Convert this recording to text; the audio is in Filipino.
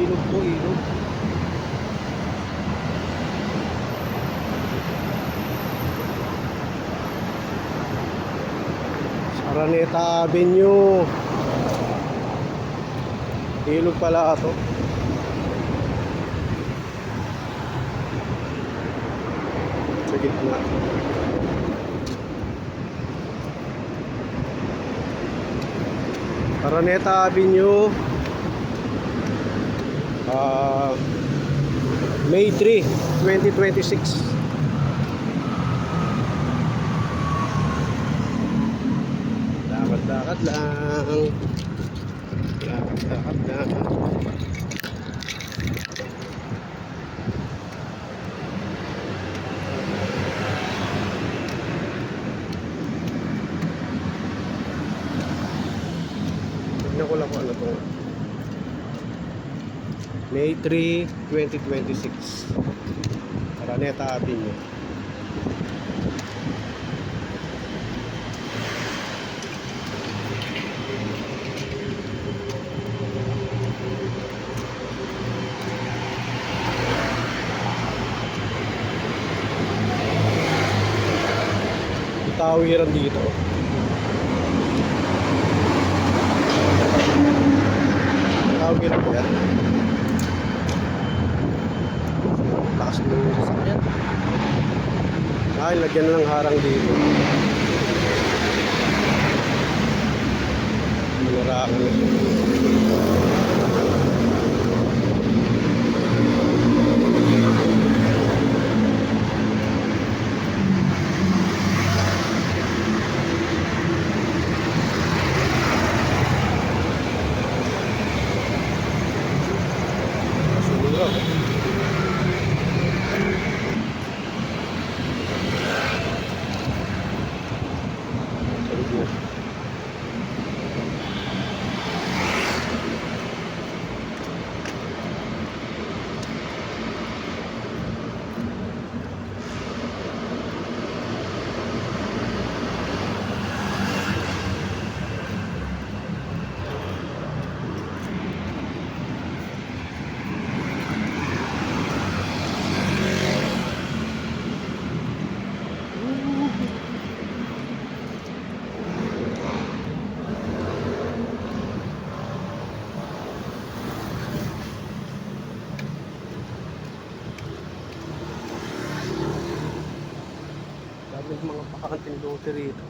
Ilog to, ilog. Araneta Avenue. Ilog pala ito. Sa gitna. Araneta Avenue. May 3, 2026. Lakad-lakad lang. Lakad-lakad lang. Tignan ko lang kung ano to. May 3, 2026. Araneta Avenue. Tawiran dito. Tawiran po yan. Takas mo yung sasakyan. Ay, lagyan na ng harang dito. Manirakan na siya. May mga pakanting lote rito.